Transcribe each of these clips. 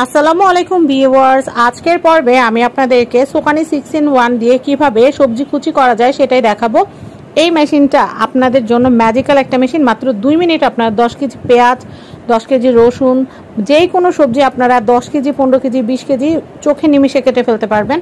আসসালামু আলাইকুম ভিউয়ার্স, আজকের পর্বে আমি আপনাদেরকে সোকানি 6-in-1 দিয়ে কিভাবে সবজি কুচি করা যায় সেটাই দেখাবো। এই মেশিনটা আপনাদের জন্য ম্যাজিক্যাল একটা মেশিন। মাত্র 2 মিনিট আপনারা 10 কেজি পেঁয়াজ, 10 কেজি রসুন, যেই কোনো সবজি আপনারা 10 কেজি, 15 কেজি, 20 কেজি চোখে নিমিষে কেটে ফেলতে পারবেন।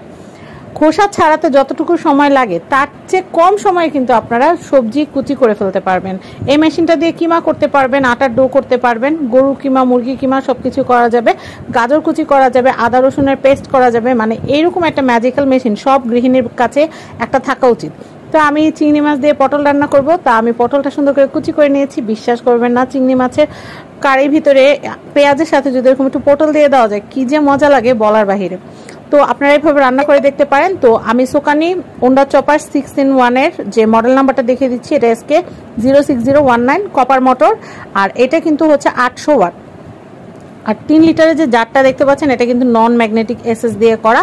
খোসা ছাড়াতে যতটুকু সময় লাগে তার চেয়ে কম সময়ে কিন্তু আপনারা সবজি কুচি করে ফেলতে পারবেন। এই মেশিনটা দিয়ে কিমা করতে পারবেন, আটার ডো করতে পারবেন, গরু কিমা, মুরগি কিমা সব কিছু করা যাবে, গাজর কুচি করা যাবে, আদা রসুনের পেস্ট করা যাবে। মানে এইরকম একটা ম্যাজিক্যাল মেশিন সব গৃহিণীর কাছে একটা থাকা উচিত। তো আমি চিংড়ি মাছ দিয়ে পটল রান্না করব, তা আমি পটলটা সুন্দর করে কুচি করে নিয়েছি। বিশ্বাস করবেন না, চিংড়ি মাছের কারির ভিতরে পেঁয়াজের সাথে যদি এরকম একটু পটল দিয়ে দেওয়া যায় কি যে মজা লাগে বলার বাহিরে। তো আপনারা এইভাবে রান্না করে দেখতে পারেন। তো আমি সোকানি ওন্ডা চপার 6-in-1 এর যে মডেল নাম্বারটা দেখিয়ে দিচ্ছি, এটা SK 06019 কপার মোটর, আর এটা কিন্তু হচ্ছে 800 ওয়াট। আর 3 লিটারের যে জারটা দেখতে পাচ্ছেন এটা কিন্তু নন ম্যাগনেটিক SS দিয়ে করা।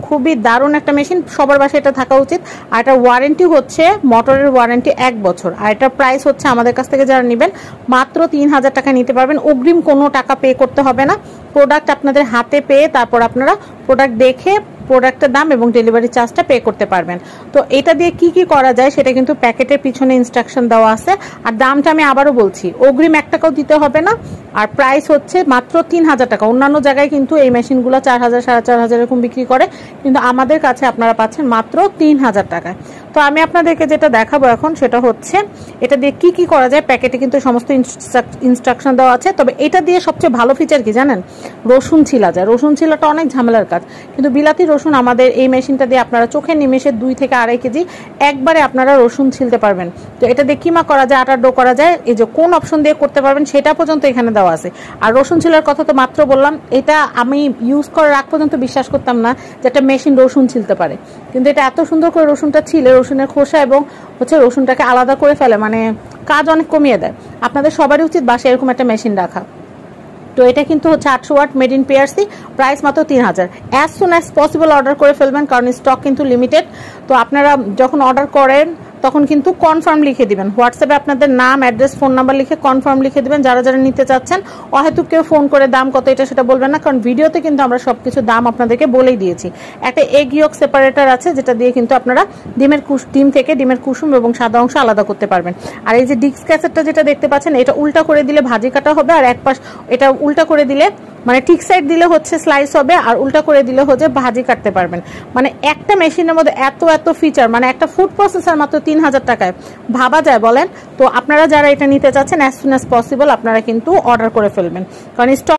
খুবই দারুণ একটা মেশিন, সবার বাসায় এটা থাকা উচিত। আর এটার ওয়ারেন্টি হচ্ছে, মোটরের ওয়ারেন্টি 1 বছর। আর এটার প্রাইস হচ্ছে আমাদের কাছ থেকে যারা নেবেন মাত্র 3000 টাকা নিতে পারবেন। অগ্রিম কোনো টাকা পে করতে হবে না। প্রোডাক্ট আপনাদের হাতে পেয়ে তারপর আপনারা প্রোডাক্ট দেখে প্রোডাক্টের দাম এবং ডেলিভারি চার্জটা পে করতে পারবেন। তো এটা দিয়ে কি কি করা যায় সেটা কিন্তু প্যাকেটের পিছনে ইনস্ট্রাকশন দেওয়া আছে। আর দামটা আমি আবারও বলছি, অগ্রিম 1 টাকাও দিতে হবে না। আর প্রাইস হচ্ছে মাত্র 3000 টাকা। অন্যান্য জায়গায় কিন্তু এই মেশিনগুলো 4000, 4500 এরকম বিক্রি করে, কিন্তু আমাদের কাছে আপনারা পাচ্ছেন মাত্র 3000 টাকায়। তো আমি আপনাদেরকে যেটা দেখাবো এখন সেটা হচ্ছে এটা দিয়ে কি কি করা যায়। প্যাকেটে কিন্তু সমস্ত ইনস্ট্রাকশন দেওয়া আছে। তবে এটা দিয়ে সবচেয়ে ভালো ফিচার কি জানেন? রসুন ছিলা যায়। রসুন ছিলাটা অনেক ঝামেলার কাজ, কিন্তু বিলাতি রসুন আমাদের এই মেশিনটা দিয়ে আপনারা চোখের নিমেষে 2 থেকে 2.5 কেজি একবারে আপনারা রসুন ছিলতে পারবেন। তো এটা দিয়ে কিমা করা যায়, আটার ডো করা যায়, এই যে কোন অপশন দিয়ে করতে পারবেন সেটা পর্যন্ত এখানে দেওয়া আছে। আর রসুন ছিলার কথা তো মাত্র বললাম, এটা আমি ইউজ করার আগ পর্যন্ত বিশ্বাস করতাম না যে একটা মেশিন রসুন ছিলতে পারে, কিন্তু এটা এত সুন্দর করে রসুনটা ছিলে, রসুনের খোসা এবং হচ্ছে রসুনটাকে আলাদা করে ফেলে, মানে কাজ অনেক কমিয়ে দেয়। আপনাদের সবারই উচিত বাসায় এরকম একটা মেশিন রাখা। তো এটা কিন্তু হচ্ছে 800 watt, made in PRC, price মাত্র 3000। As soon as possible order করে ফেলবেন, কারণ স্টক কিন্তু লিমিটেড। তো আপনারা যখন অর্ডার করেন তখন কিন্তু কনফার্ম লিখে দিবেন। হোয়াটসঅ্যাপে আপনাদের নাম, অ্যাড্রেস, ফোন নাম্বার লিখে কনফার্ম লিখে দিবেন যারা যারা নিতে চাচ্ছেন। অহেতুক কেউ ফোন করে দাম কত এটা সেটা বলবেন না, কারণ ভিডিওতে কিন্তু আমরা সবকিছু দাম আপনাদেরকে বলেই দিয়েছি। একটা এগ ইয়ক সেপারেটর আছে যেটা দিয়ে কিন্তু আপনারা ডিম থেকে ডিমের কুসুম এবং সাদা অংশ আলাদা করতে পারবেন। আর এই যে ডিক্স ক্যাসেটটা যেটা দেখতে পাচ্ছেন, এটা উল্টা করে দিলে ভাজি কাটা হবে, আর এক পাশ এটা উল্টা করে দিলে মানে ঠিক সাইড দিলে হচ্ছে স্লাইস হবে, আর উল্টা করে দিলে হচ্ছে ভাজি কাটতে পারবেন। মানে একটা মেশিনের মধ্যে এত ফিচার, মানে একটা ফুড প্রসেসর মাত্র 3000 টাকায় ভাবা যায় বলেন? তো আপনারা যারা এটা নিতে চাচ্ছেন অ্যাজ সুন অ্যাজ পসিবল আপনারা কিন্তু অর্ডার করে ফেলবেন, কারণ স্টক